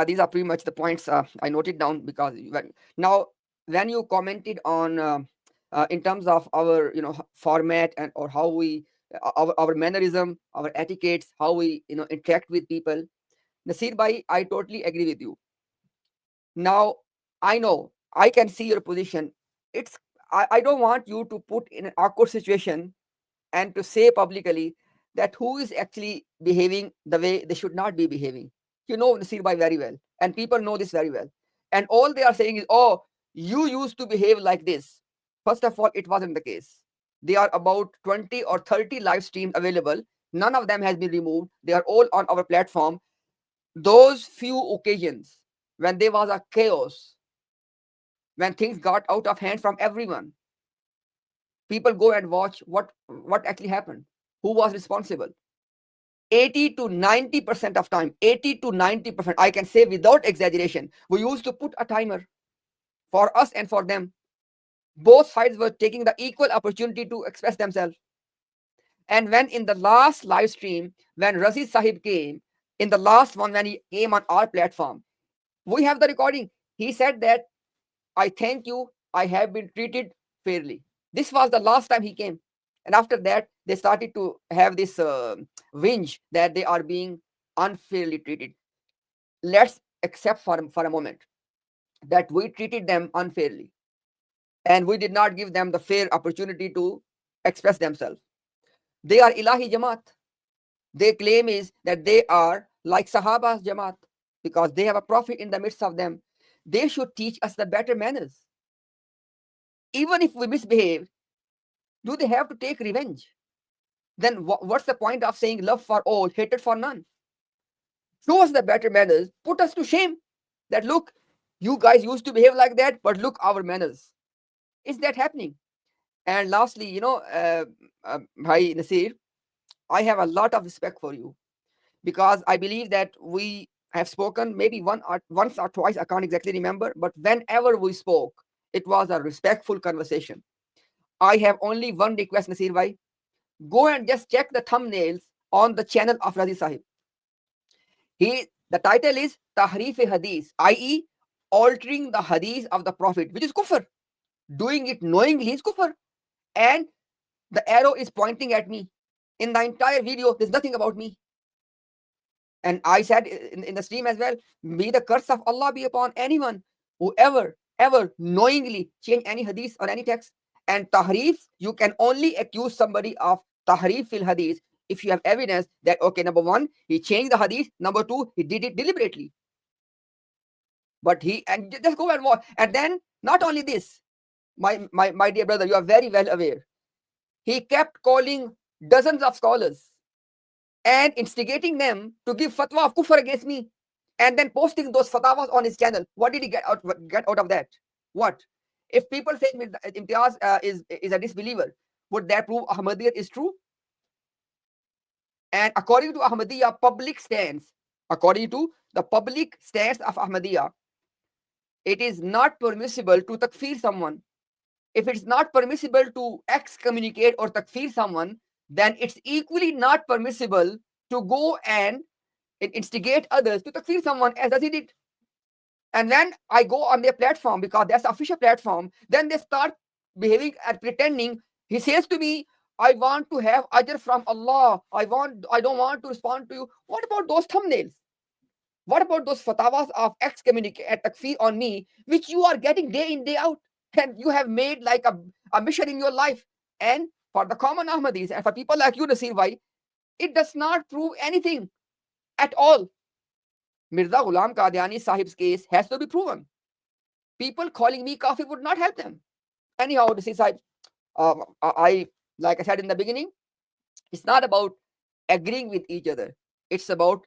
these are pretty much the points I noted down, because when you commented on in terms of our format, and or how we our mannerism, our etiquettes, how we interact with people, Nasir bhai, I totally agree with you. Now, I know I can see your position. I don't want you to put in an awkward situation and to say publicly that who is actually behaving the way they should not be behaving. You know Nasir Bhai very well, and people know this very well. And all they are saying is, oh, you used to behave like this. First of all, it wasn't the case. There are about 20 or 30 live streams available. None of them has been removed. They are all on our platform. Those few occasions when there was a chaos, when things got out of hand from everyone, people go and watch what actually happened, who was responsible. 80 to 90% of time, 80 to 90%, I can say without exaggeration, we used to put a timer for us and for them. Both sides were taking the equal opportunity to express themselves. And when in the last live stream, when Razi Sahib came, in the last one, when he came on our platform, we have the recording. He said that, I thank you, I have been treated fairly. This was the last time he came. And after that, they started to have this whinge that they are being unfairly treated. Let's accept for a moment that we treated them unfairly and we did not give them the fair opportunity to express themselves. They are Ilahi Jamaat. Their claim is that they are like Sahaba's Jamaat because they have a prophet in the midst of them. They should teach us the better manners. Even if we misbehave, do they have to take revenge? Then what's the point of saying love for all, hatred for none? Show us the better manners, put us to shame. That look, you guys used to behave like that, but look our manners. Is that happening? And lastly, Bhai Nasir, I have a lot of respect for you because I believe that we have spoken maybe once or twice, I can't exactly remember, but whenever we spoke, it was a respectful conversation. I have only one request, Nasir Bhai. Go and just check the thumbnails on the channel of Razi Sahib. The title is Tahrif Hadith, i.e., altering the hadith of the Prophet, which is kufr. Doing it knowingly is kufr. And the arrow is pointing at me. In the entire video, there's nothing about me. And I said in the stream as well, may the curse of Allah be upon anyone who ever knowingly change any hadith or any text. And tahrif, you can only accuse somebody of tahrif fil hadith if you have evidence that, okay, number one, he changed the hadith, number two, he did it deliberately. But and just go and watch. And then, not only this, my dear brother, you are very well aware, he kept calling dozens of scholars and instigating them to give fatwa of kufr against me, and then posting those fatwas on his channel. What did he get out of that? What? If people say Imtiaz is a disbeliever, would that prove Ahmadiyat is true? And according to Ahmadiyya public stance, according to the public stance of Ahmadiyya, it is not permissible to takfir someone. If it's not permissible to excommunicate or takfir someone, then it's equally not permissible to go and instigate others to takfir someone as he did. And when I go on their platform, because that's the official platform, then they start behaving and pretending. He says to me, I want to have ajr from Allah. I don't want to respond to you. What about those thumbnails? What about those fatwas of excommunicate takfir on me, which you are getting day in, day out? And you have made like a mission in your life. And for the common Ahmadis and for people like you, Nasir Bhai, it does not prove anything at all. Mirza Ghulam Qadiani Sahib's case has to be proven. People calling me kafir would not help them. Anyhow, Nasir Sahib, like I said in the beginning, it's not about agreeing with each other. It's about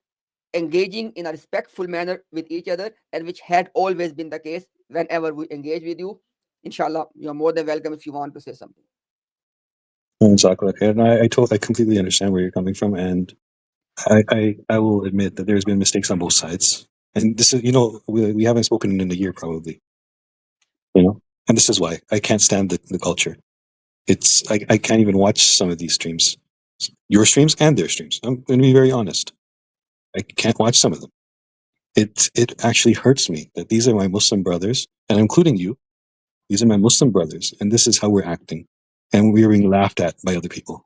engaging in a respectful manner with each other, and which had always been the case whenever we engage with you. Inshallah, you're more than welcome if you want to say something. Jazakallah khair. And I completely understand where you're coming from, and I will admit that there's been mistakes on both sides. And this is, we haven't spoken in a year probably, and this is why I can't stand the culture. I can't even watch some of these streams, your streams and their streams. I'm going to be very honest. I can't watch some of them it actually hurts me that these are my Muslim brothers, and including you. These are my Muslim brothers, and this is how we're acting, and we're being laughed at by other people.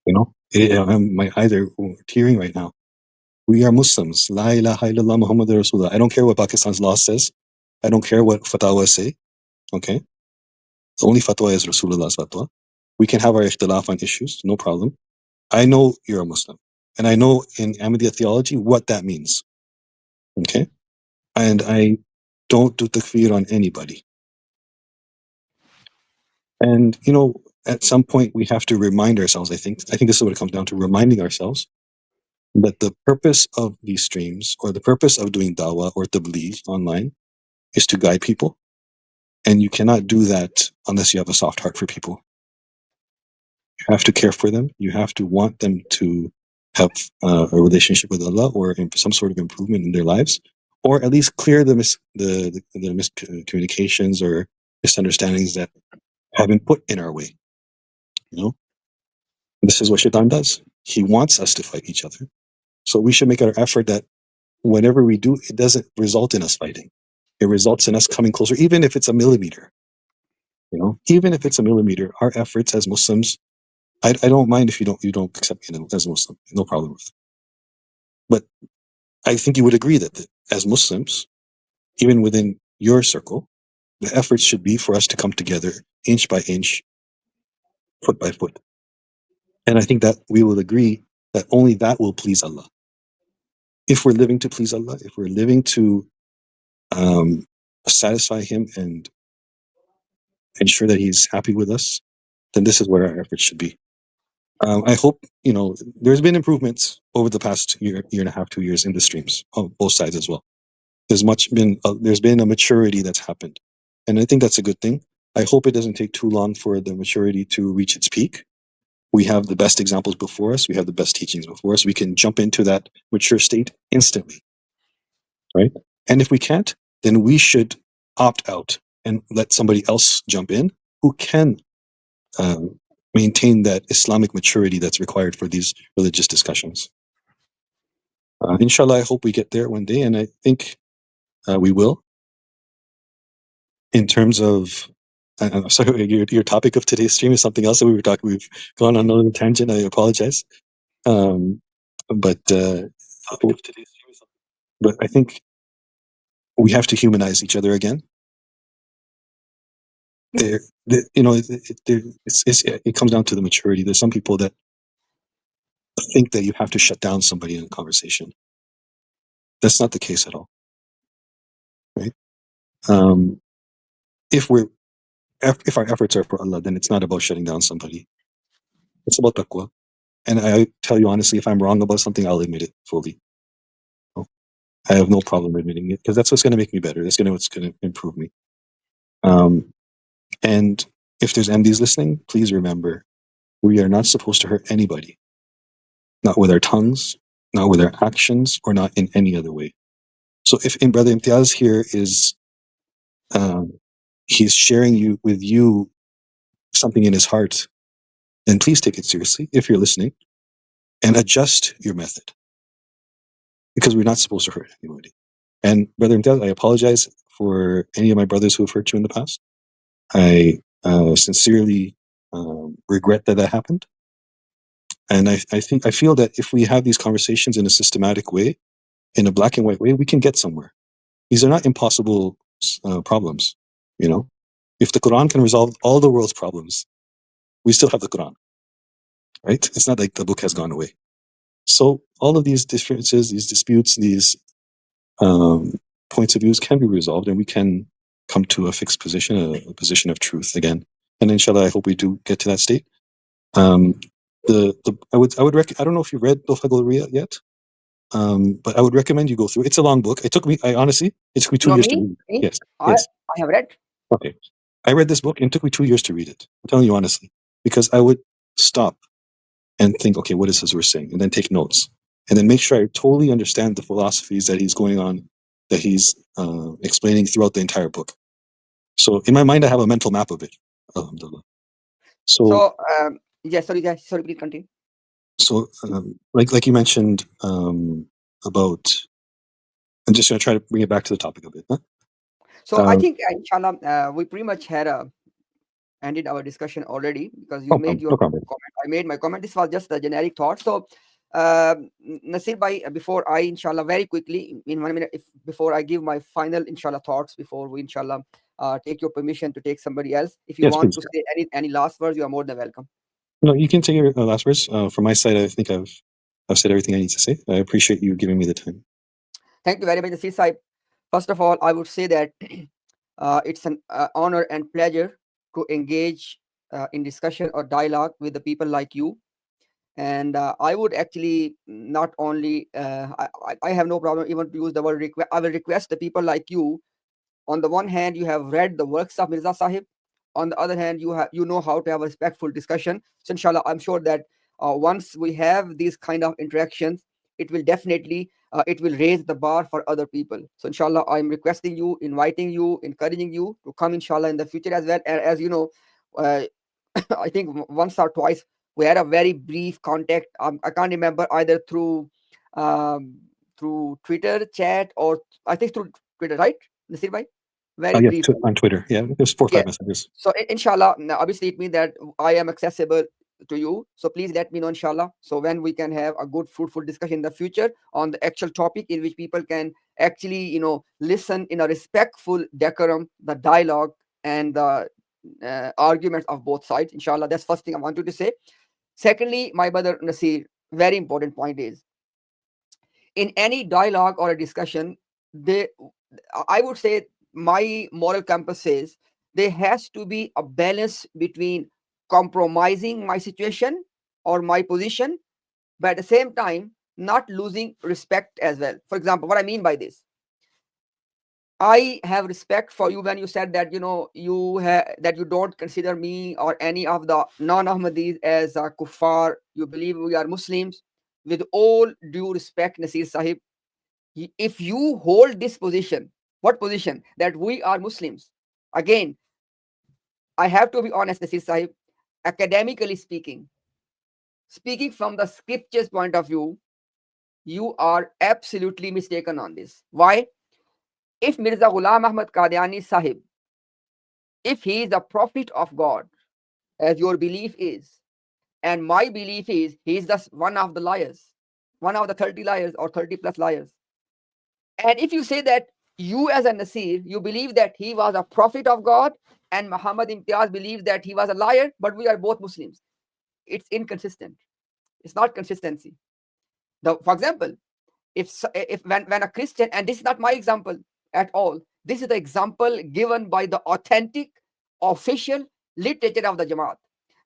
You know, my eyes are tearing right now. We are Muslims. La ilaha illallah Muhammadur Rasulullah. I don't care what Pakistan's law says. I don't care what fatwas say. Okay, the only fatwa is Rasulullah's fatwa. We can have our ikhtilaf on issues, no problem. I know you're a Muslim, and I know in Ahmadiyya theology what that means. Okay, and I don't do takfir on anybody. And you know, at some point we have to remind ourselves. I think this is what it comes down to: reminding ourselves that the purpose of these streams, or the purpose of doing dawah or tabligh online, is to guide people, and you cannot do that unless you have a soft heart for people. You have to care for them. You have to want them to have a relationship with Allah, or some sort of improvement in their lives, or at least clear the miscommunications or misunderstandings that have been put in our way. You know, this is what Shaitan does. He wants us to fight each other. So we should make our effort that whatever we do, it doesn't result in us fighting. It results in us coming closer, even if it's a millimeter. You know, even if it's a millimeter, our efforts as Muslims, I don't mind if you don't accept me as a Muslim, no problem with it. But I think you would agree that as Muslims, even within your circle, the efforts should be for us to come together inch by inch, foot by foot. And I think that we will agree that only that will please Allah. If we're living to please Allah, if we're living to satisfy Him and ensure that He's happy with us, then this is where our efforts should be. I hope, you know, there's been improvements over the past year and a half, 2 years in the streams on both sides as well. There's been a maturity that's happened, and I think that's a good thing. I hope it doesn't take too long for the maturity to reach its peak. We have the best examples before us. We have the best teachings before us. We can jump into that mature state instantly, right? And if we can't, then we should opt out and let somebody else jump in who can uh, maintain that Islamic maturity that's required for these religious discussions. Inshallah, I hope we get there one day, and I think we will. In terms of, I'm sorry, your topic of today's stream is something else that we were talking. We've gone on another tangent. I apologize, um, but but I think we have to humanize each other again. You know, it comes down to the maturity. There's some people that think that you have to shut down somebody in a conversation. That's not the case at all, right? Um, if our efforts are for Allah, then it's not about shutting down somebody. It's about taqwa. And I tell you honestly, if I'm wrong about something, I'll admit it fully. I have no problem admitting it, because that's what's going to make me better. That's what's going to improve me. And if there's MDs listening, please remember, we are not supposed to hurt anybody, not with our tongues, not with our actions, or not in any other way. So if Brother Imtiaz here is, he's sharing with you something in his heart, then please take it seriously if you're listening, and adjust your method, because we're not supposed to hurt anybody. And Brother Imtiaz, I apologize for any of my brothers who have hurt you in the past. I sincerely regret that happened. And I feel that if we have these conversations in a systematic way, in a black and white way, we can get somewhere. These are not impossible problems. You know, if the Quran can resolve all the world's problems, we still have the Quran, right? It's not like the book has gone away. So all of these differences, these disputes, these points of views can be resolved, and we can come to a fixed position, a position of truth again. And inshallah, I hope we do get to that state. I would I don't know if you read Al yet, but I would recommend you go through. It's a long book. It took me, honestly, it took me 2 years to read it. Me, Yes, I yes. I have read. Okay, I read this book and it took me 2 years to read it. I'm telling you honestly, because I would stop and think, okay, what is his verse saying, and then take notes, and then make sure I totally understand the philosophies that he's going on, that he's explaining throughout the entire book. So in my mind, I have a mental map of it. Alhamdulillah. So, So yes, sorry, guys, sorry, please continue. like you mentioned, about. I'm just going to try to bring it back to the topic a bit. Huh? So I think, inshallah, we pretty much had ended our discussion already because you No made problem. your No problem. comment. I made my comment. This was just a generic thought. So, Nasir bhai, before I, inshallah, very quickly, in 1 minute, if before I give my final, inshallah, thoughts, before we, inshallah, take your permission to take somebody else. If you Yes, want please. to say any last words, you are more than welcome. No, you can take your last words. From my side, I think I've said everything I need to say. I appreciate you giving me the time. Thank you very much, Nasir Saib. First of all, I would say that it's an honor and pleasure to engage in discussion or dialogue with the people like you. And I would actually not only I have no problem even to use the word request. I will request the people like you. On the one hand, you have read the works of Mirza Sahib. On the other hand, you know how to have a respectful discussion. So inshallah, I'm sure that once we have these kind of interactions, it will definitely it will raise the bar for other people. So inshallah, I'm requesting you, inviting you, encouraging you to come inshallah in the future as well. And as you know, uh, I think once or twice we had a very brief contact. I can't remember either um, through Twitter chat or I think through Twitter, right, Nasir bhai? Very Yes, brief. on Twitter. Yeah, there's 4 or 5 Yeah. messages. So inshallah, now obviously it means that I am accessible to you. So please let me know, inshallah. So when we can have a good, fruitful discussion in the future on the actual topic in which people can actually, listen in a respectful decorum, the dialogue and the arguments of both sides. Inshallah, that's first thing I wanted to say. Secondly, my brother Nasir, very important point is in any dialogue or a discussion, they I would say my moral compass says there has to be a balance between compromising my situation or my position, but at the same time not losing respect as well. For example, what I mean by this, I have respect for you when you said that that you don't consider me or any of the non-Ahmadis as a kuffar. You believe we are Muslims. With all due respect, Nasir Sahib, if you hold this position, what position? That we are Muslims. Again, I have to be honest, Nasir Sahib, academically speaking from the scriptures point of view, you are absolutely mistaken on this. Why? If Mirza Ghulam Ahmad Qadiani Sahib, if he is a prophet of God, as your belief is, and my belief is he is just one of the liars, one of the 30 liars or 30 plus liars. And if you say that you as a Nasir, you believe that he was a prophet of God and Muhammad Imtiaz believes that he was a liar, but we are both Muslims. It's inconsistent. It's not consistency. For example, if when a Christian, and this is not my example at all, this is the example given by the authentic official literature of the Jamaat,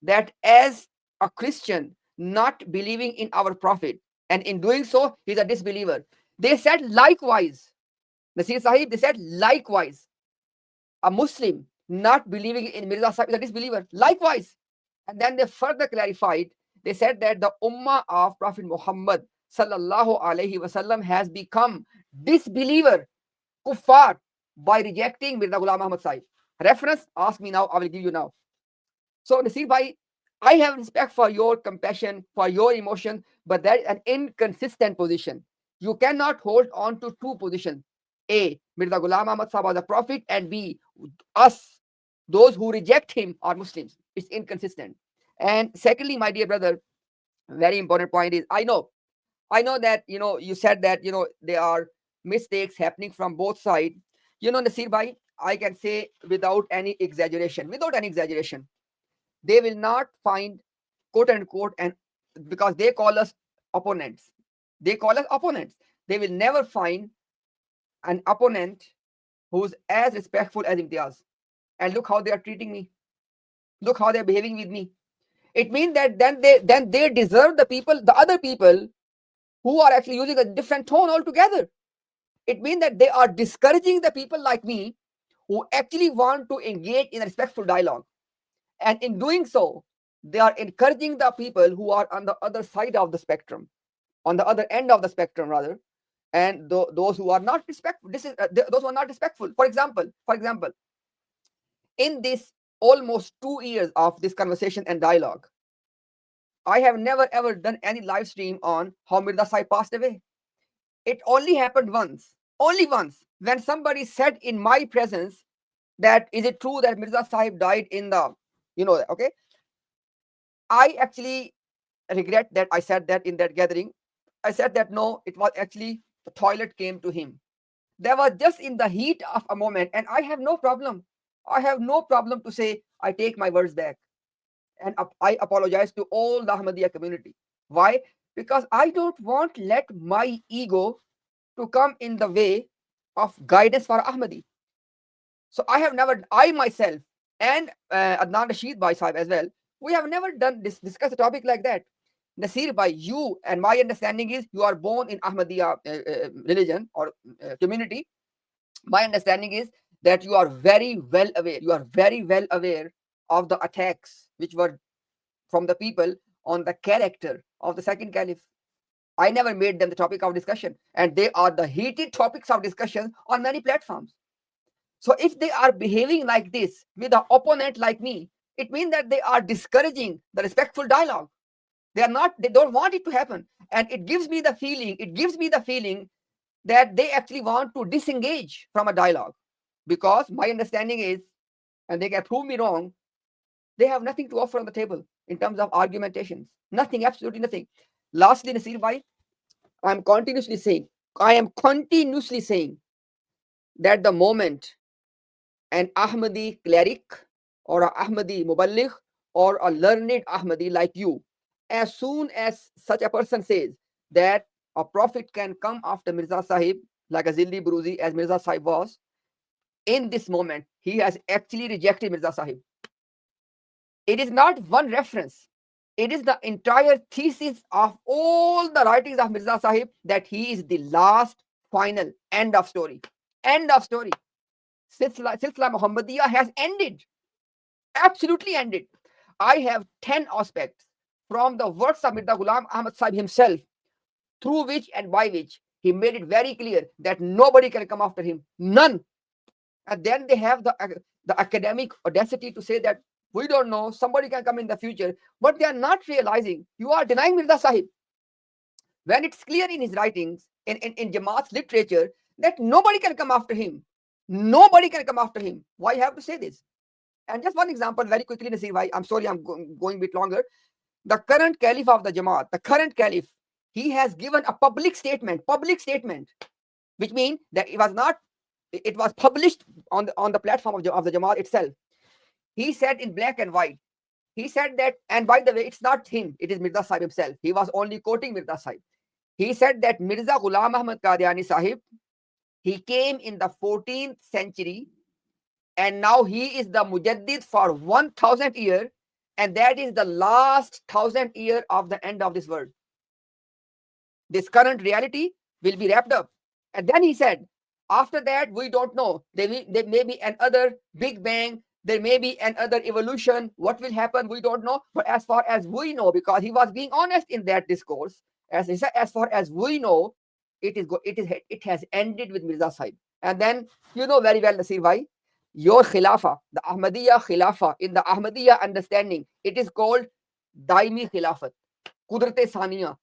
that as a Christian not believing in our prophet, and in doing so he's a disbeliever, they said likewise, Nasir Sahib, they said likewise, a Muslim not believing in Mirza Sahib is a disbeliever. Likewise. And then they further clarified, they said that the Ummah of Prophet Muhammad sallallahu alaihi wasallam has become disbeliever, kuffar, by rejecting Mirza Ghulam Ahmad Sahib. Reference, ask me now, I will give you now. So Nasir bhai, I have respect for your compassion, for your emotion, but that is an inconsistent position. You cannot hold on to two positions. A, Mirza Ghulam Ahmad Sahib was a prophet, and B, us, those who reject him are Muslims. It's inconsistent. And secondly, my dear brother, very important point is I know that you said that there are mistakes happening from both sides. Nasir bhai, I can say without any exaggeration, they will not find quote unquote, and because they call us opponents, they will never find an opponent who's as respectful as Imtiaz. And look how they are treating me, look how they're behaving with me. It means that then they deserve the other people who are actually using a different tone altogether. It means that they are discouraging the people like me who actually want to engage in a respectful dialogue. And in doing so, they are encouraging the people who are on the other side of the spectrum, on the other end of the spectrum, rather, and those who are not respectful. Those who are not respectful. For example, in this almost 2 years of this conversation and dialogue, I have never ever done any live stream on how Mirza Sahib passed away. It only happened only once, when somebody said in my presence that, is it true that Mirza Sahib died in the, okay? I actually regret that I said that in that gathering. I said that no, it was actually the toilet came to him. There was just in the heat of a moment, and I have no problem. I have no problem to say I take my words back, and I apologize to all the Ahmadiyya community. Why? Because I don't want let my ego to come in the way of guidance for Ahmadi. So I have never, I myself and Adnan Rashid Bhai Sahib as well, we have never done this, discuss a topic like that. Nasir Bhai, you and my understanding is you are born in Ahmadiyya religion or community. My understanding is that you are very well aware. You are very well aware of the attacks which were from the people on the character of the second caliph. I never made them the topic of discussion, and they are the heated topics of discussion on many platforms. So if they are behaving like this with an opponent like me, it means that they are discouraging the respectful dialogue. They are not, they don't want it to happen. And it gives me the feeling that they actually want to disengage from a dialogue. Because my understanding is, and they can prove me wrong, they have nothing to offer on the table in terms of argumentations. Nothing, absolutely nothing. Lastly, Nasir Bhai, I'm continuously saying, I am continuously saying that the moment an Ahmadi cleric or a Ahmadi muballigh or a learned Ahmadi like you, as soon as such a person says that a prophet can come after Mirza Sahib, like a Zilli Bruzi as Mirza Sahib was, in this moment, he has actually rejected Mirza Sahib. It is not one reference. It is the entire thesis of all the writings of Mirza Sahib that he is the last, final, end of story. End of story. Silsila Muhammadiyah has ended. Absolutely ended. I have 10 aspects from the works of Mirza Ghulam Ahmad Sahib himself, through which and by which he made it very clear that nobody can come after him. None. And then they have the academic audacity to say that we don't know, somebody can come in the future. But they are not realizing you are denying Mirza Sahib when it's clear in his writings, in Jamaat's literature, that nobody can come after him. Nobody can come after him. Why you have to say this? And just one example, very quickly, Nasir Bhai. I'm sorry, I'm going a bit longer. The current caliph of the Jamaat, the current caliph, he has given a public statement, which means that it was not, it was published on the platform of the Jamaat itself. He said in black and white, he said that, and by the way, it's not him, it is Mirza Sahib himself. He was only quoting Mirza Sahib. He said that Mirza Ghulam Ahmad Qadiani Sahib, he came in the 14th century, and now he is the Mujaddid for 1000 years, and that is the last 1000 year of the end of this world. This current reality will be wrapped up. And then he said, after that, we don't know. There may be another big bang. There may be another evolution. What will happen, we don't know. But as far as we know, because he was being honest in that discourse, as he said, as far as we know, it has ended with Mirza Sahib. And then you know very well, Nasir Bhai, your Khilafah, the Ahmadiyya Khilafah, in the Ahmadiyya understanding, it is called Daimi Khilafat, Kudrate Saniya.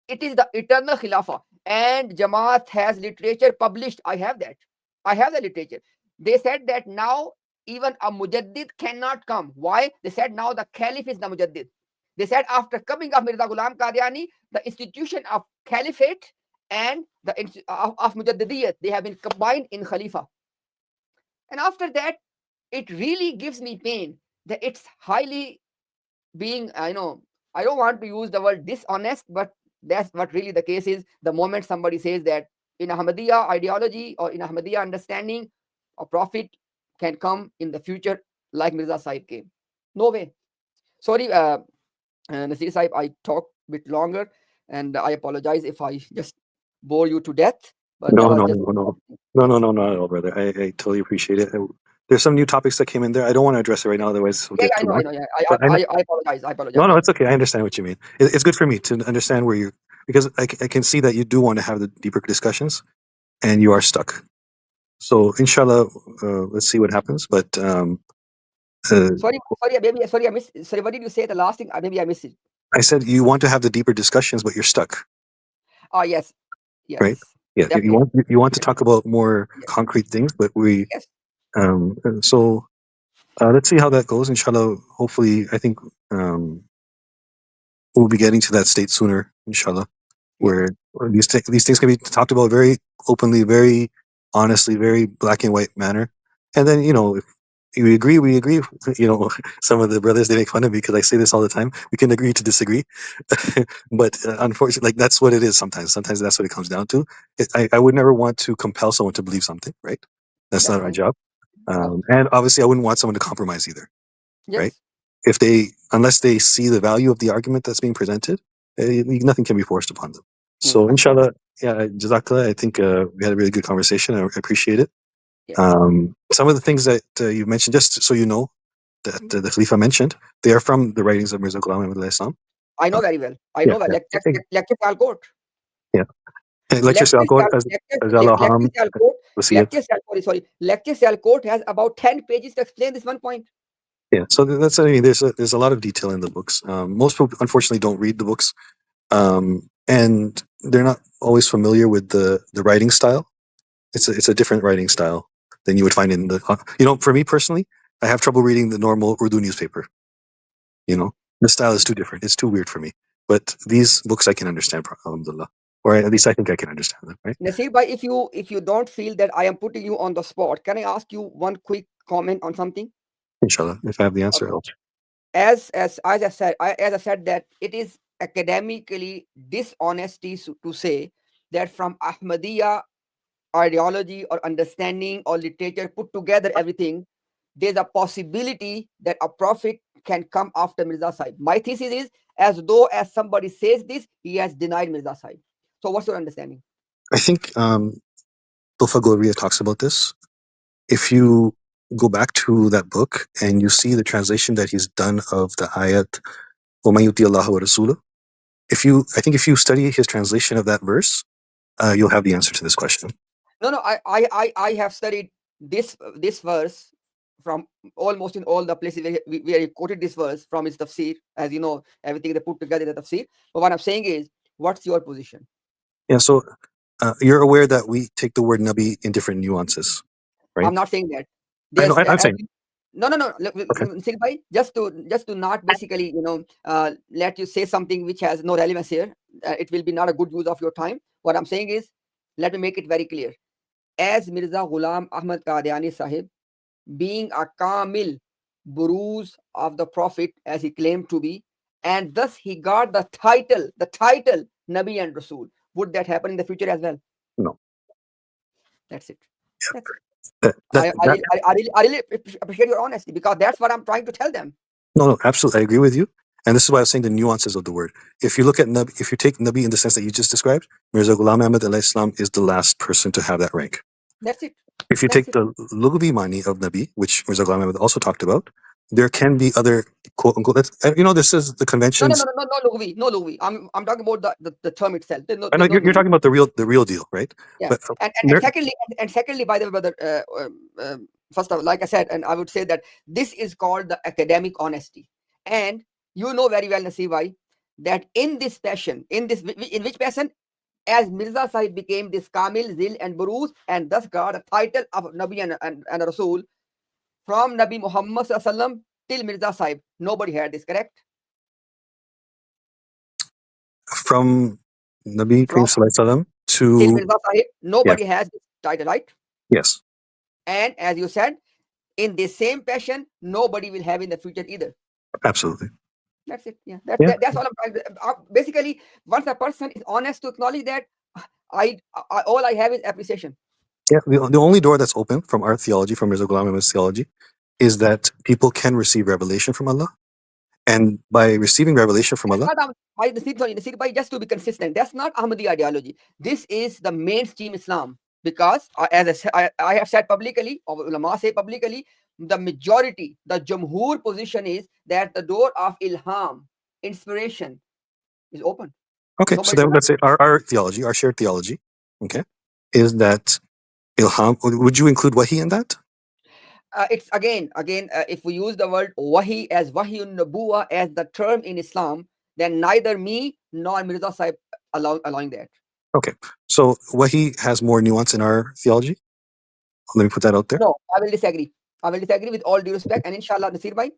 It is the eternal Khilafah. And Jamaat has literature published. I have that. I have the literature. They said that now even a Mujaddid cannot come. Why? They said now the Caliph is the Mujaddid. They said after coming of Mirza Ghulam Qadiani, the institution of Caliphate and of Mujaddidiyat, they have been combined in Khalifa. And after that, it really gives me pain that it's highly being, I don't want to use the word dishonest, but that's what really the case is. The moment somebody says that in Ahmadiyya ideology or in Ahmadiyya understanding, a prophet can come in the future like Mirza Sahib came. No way. Sorry, Nasir Sahib, I talked a bit longer, and I apologize if I just bore you to death, but that No, was no, just. no, no, no, no, no, not at all, brother. I totally appreciate it. There's some new topics that came in there. I don't want to address it right now, otherwise we'll Yeah, get yeah, too I long. know, yeah. But I know, I apologize. I no, apologize. no, it's okay. I understand what you mean. It's good for me to understand where you, because I can see that you do want to have the deeper discussions, and you are stuck. So inshallah, let's see what happens. But uh, Sorry, I missed. Sorry, what did you say? The last thing, maybe I missed it. I said you want to have the deeper discussions, but you're stuck. Ah, yes. right? Yes, Yeah, definitely. you want to talk about more Yes, concrete things, but we yes, so let's see how that goes. Inshallah, hopefully, I think we'll be getting to that state sooner. Inshallah, yeah, where these things can be talked about very openly, very honestly, very black and white manner. And then if we agree, we agree. Some of the brothers they make fun of me because I say this all the time. We can agree to disagree, but unfortunately, like that's what it is. Sometimes that's what it comes down to. I would never want to compel someone to believe something, right? That's not our definitely. job. And obviously, I wouldn't want someone to compromise either, right? Yes. If unless they see the value of the argument that's being presented, nothing can be forced upon them. So, Of course. inshallah, yeah, Jazakallah, I think we had a really good conversation. I appreciate it. Yes. Some of the things that you mentioned, just so you know, that Mhm. the Khalifa mentioned, they are from the writings of Mirza Ghulam Ahmad Islam. I Uh, know very well. I yeah, know well. yeah, Lecture Salcourt. yeah. Lecture Salkot as Allah Lecture Salcourt. Wasiyat. Lecture Salcourt has about 10 pages to explain this one point. Yeah, so that's I mean, there's a lot of detail in the books. Most people, unfortunately, don't read the books, and they're not always familiar with the writing style. It's a different writing style than you would find in the. For me personally, I have trouble reading the normal Urdu newspaper. You know, the style is too different. It's too weird for me. But these books I can understand, alhamdulillah, or at least I think I can understand them. Right? Nasir bhai, if you don't feel that I am putting you on the spot, can I ask you one quick comment on something? Inshallah, if I have the answer, Okay. I'll. As I said that it is academically dishonesty to say that from Ahmadiyya ideology or understanding or literature put together everything, there's a possibility that a prophet can come after Mirza Sahib. My thesis is as though as somebody says this, he has denied Mirza Sahib. So what's your understanding? I think Tulfa Gloria talks about this. If you go back to that book and you see the translation that he's done of the ayat وَمَن يُطِيعِ اللَّهَ وَرَسُولَهُ, I think if you study his translation of that verse, you'll have the answer to this question. No, no, I have studied this verse from almost in all the places where he quoted this verse from his tafsir. As you know, everything they put together in the tafsir. But what I'm saying is, what's your position? Yeah, so you're aware that we take the word Nabi in different nuances, right? I'm not saying that. I know. There's I'm saying no, no, no. okay. Singh bhai, just to not basically let you say something which has no relevance here. It will be not a good use of your time. What I'm saying is, let me make it very clear. As Mirza Ghulam Ahmad Qadiani Sahib, being a Kamil Buruz of the Prophet as he claimed to be, and thus he got the title Nabi and Rasul. Would that happen in the future as well? No, That's it. That's it. that, that I, I, that really, I, I really, I really appreciate your honesty because that's what I'm trying to tell them. no, absolutely, I agree with you. And this is why I was saying the nuances of the word. If you look at Nabi, if you take Nabi in the sense that you just described, Mirza Ghulam Ahmad Islam is the last person to have that rank. That's it. If you That's take it. the Lughvi Mani of Nabi, which Mirza Ghulam Ahmad also talked about, there can be other quote unquote. This is the No, no, no, conventions. no, no, no, Lugvi, no Lugvi. I'm talking about the term itself. I There's know no you're Lugvi. talking about the real deal, right? Yeah, But and there, secondly, by the way, brother, first of all, like I said, and I would say that this is called the academic honesty, and you know very well, Nasib, that in this passion, in which passion, as Mirza Sahib became this Kamil, Zil, and Buruz, and thus got a title of Nabi and Rasul from Nabi Muhammad Sallam till Mirza Sahib. Nobody had this, correct? from Nabi Karim From Sallallahu Alaihi Wasallam till to Mirza Sahib, yes, nobody has this title, right? yes, And as you said, in the same passion, nobody will have in the future either. absolutely, That's it. Yeah, yeah, that's all I'm trying to. Basically, once a person is honest to acknowledge that, all I have is appreciation. yeah. The only door that's open from our theology, from Mirza Ghulam Ahmad's theology, is that people can receive revelation from Allah, and by receiving revelation from That's Allah, not Nasir bhai, just to be consistent. That's not Ahmadi ideology. This is the mainstream Islam because, as I have said publicly, or ulama say publicly, the majority, the Jamhur position is that the door of ilham, inspiration, is open. okay. So Nobody then denies. let's say our theology, our shared theology, okay, is that ilham. Would you include wahi in that? It's again, if we use the word wahi as wahyun nabuwa as the term in Islam, then neither me nor Mirza Sahib allowing that. Okay, so Wahi has more nuance in our theology. Let me put that out there. No, I will disagree. I will disagree with all due respect. And inshallah, Nasir bhai,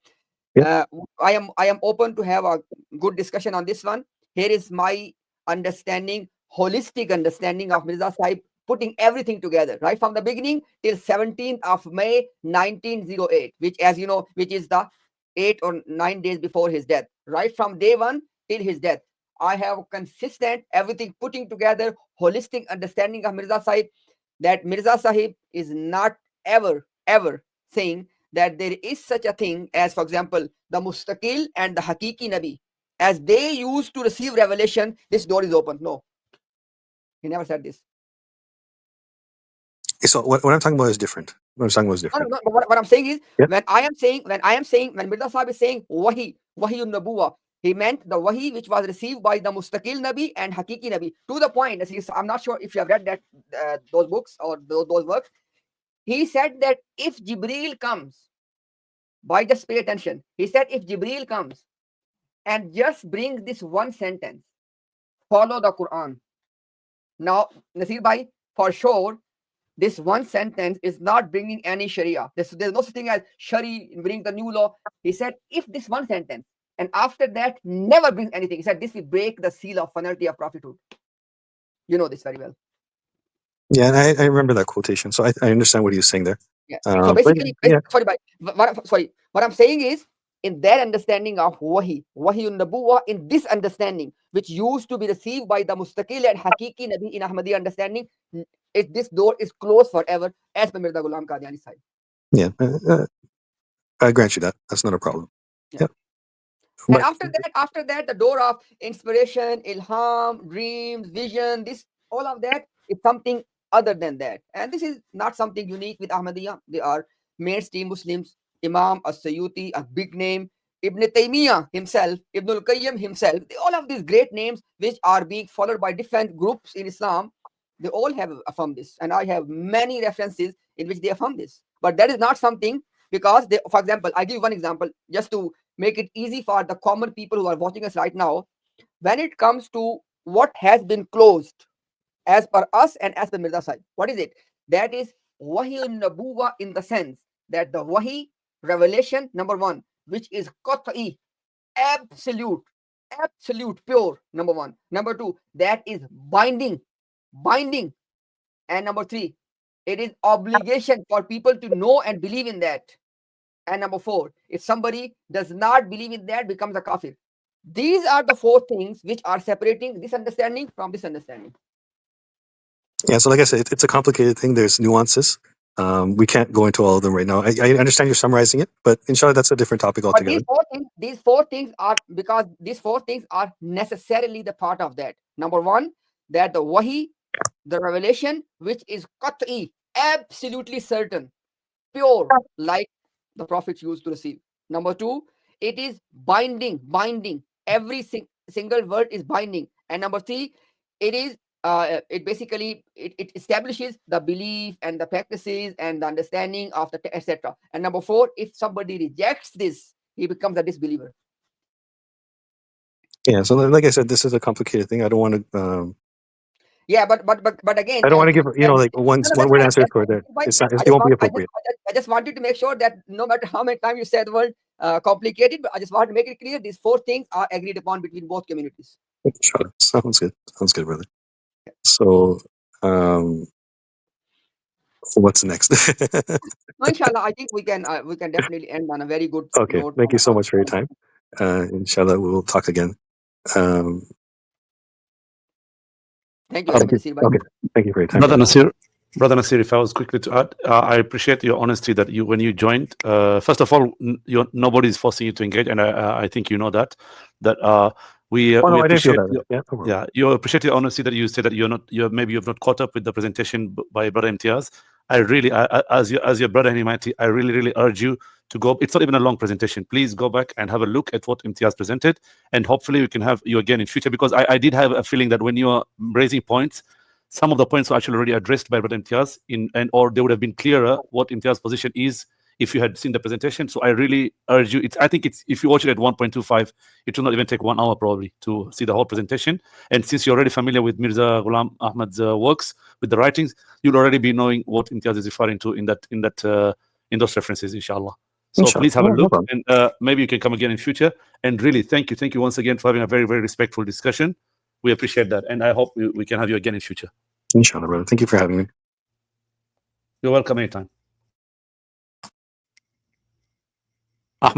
Yeah. I am open to have a good discussion on this one. Here is my understanding, holistic understanding of Mirza Sahib, putting everything together, right from the beginning till 17th of May 1908, which, as you know, which is the 8 or 9 days before his death. Right from day one till his death, I have consistent everything putting together, holistic understanding of Mirza Sahib, that Mirza Sahib is not ever saying that there is such a thing as, for example, the Mustaqil and the Hakiki Nabi. As they used to receive revelation, this door is open. No, he never said this. So what I'm talking about is different. What I'm talking about is No, different. no, no. But what I'm saying is, Yeah. when Mirza Sahib is saying Wahi Nabuwa, he meant the Wahi which was received by the Mustaqil Nabi and Hakiki Nabi. To the point, I'm not sure if you have read that those books or those works. He said that if Jibreel comes, by just pay attention. He said if Jibreel comes and just brings this one sentence, follow the Quran. Now, Nasir bhai, for sure, this one sentence is not bringing any Sharia. There's no such thing as Shari, bring the new law. He said if this one sentence and after that never brings anything, he said this will break the seal of finality of prophethood. You know this very well. Yeah, and I remember that quotation, so I understand what he was saying there. Yeah. So But basically, yeah, what I'm saying is, in their understanding of Wahi Nabuwa, in this understanding, which used to be received by the Mustaqil and Hakiki Nabi in Ahmadi understanding, this door is closed forever, as per Mirza Ghulam Qadiani side. yeah, I grant you that. That's not a problem. Yeah. Yeah, And but after that, the door of inspiration, ilham, dreams, vision, this all of that is something other than that. And this is not something unique with Ahmadiyya. They are mainstream Muslims. Imam As-Sayyuti, a big name. Ibn Taymiyyah himself, Ibn al-Qayyim himself, all of these great names which are being followed by different groups in Islam, they all have affirmed this. And I have many references in which they affirm this. But that is not something, because they, for example, I give you one example just to make it easy for the common people who are watching us right now. When it comes to what has been closed as per us and as per Mirza Sahib, what is it? That is Wahi Nabuwa, in the sense that the Wahi revelation, number one, which is qat'i, absolute, pure, number one. Number two, that is binding. And number three, it is obligation for people to know and believe in that. And number four, if somebody does not believe in that, becomes a kafir. These are the four things which are separating this understanding from this understanding. yeah, so like I said, it's a complicated thing. There's nuances. We can't go into all of them right now. I understand you're summarizing it, but inshallah, that's a different topic But altogether. these four things are, because these four things are necessarily the part of that. Number one, that the wahi, the revelation, which is qat'i, absolutely certain, pure, like the prophets used to receive. Number two, it is binding. Every single word is binding. And number three, it is it basically it establishes the belief and the practices and the understanding of the etc. And number four, if somebody rejects this, he becomes a disbeliever. Yeah, so like I said, this is a complicated thing. I don't want to. Yeah, but again, I don't want to give like no, no, one that's word fine. answers That's for fine. that. It's not. I It just won't be want, appropriate. I just wanted to make sure that no matter how many times you say the word complicated, but I just want to make it clear these four things are agreed upon between both communities. Sure. Sounds good. Sounds good, brother. So, what's next? No, inshallah, I think we can definitely end on a very good Okay. note. Thank you so much for your time. Inshallah, we'll talk again. Thank you very Thank much, you. Nasir bhai. Okay. Thank you for your time, Brother brother. Nasir, Brother Nasir, if I was quickly to add, I appreciate your honesty that you, when you joined, first of all, nobody is forcing you to engage, and I think you know that we Oh no, I didn't feel appreciate that. Yeah, no problem. yeah, you appreciate your honesty that you say that maybe you've not caught up with the presentation by Brother Imtiaz. I really, as your brother in humanity, I really urge you to go. It's not even a long presentation. Please go back and have a look at what Imtiaz presented, and hopefully we can have you again in future, because I did have a feeling that when you are raising points, some of the points were actually already addressed by Brother Imtiaz or they would have been clearer what Imtiaz's position is if you had seen the presentation. So I really urge you. I think it's, if you watch it at 1.25, it will not even take 1 hour probably to see the whole presentation. And since you're already familiar with Mirza Ghulam Ahmad's works, with the writings, you'll already be knowing what Imtiaz is referring to in those references, inshallah. So Inshallah. please have a No look, problem. and maybe you can come again in future. And really, thank you once again for having a very, very respectful discussion. We appreciate that, and I hope we can have you again in future. Inshallah, brother. Thank you for having me. You're welcome anytime. Ahmad,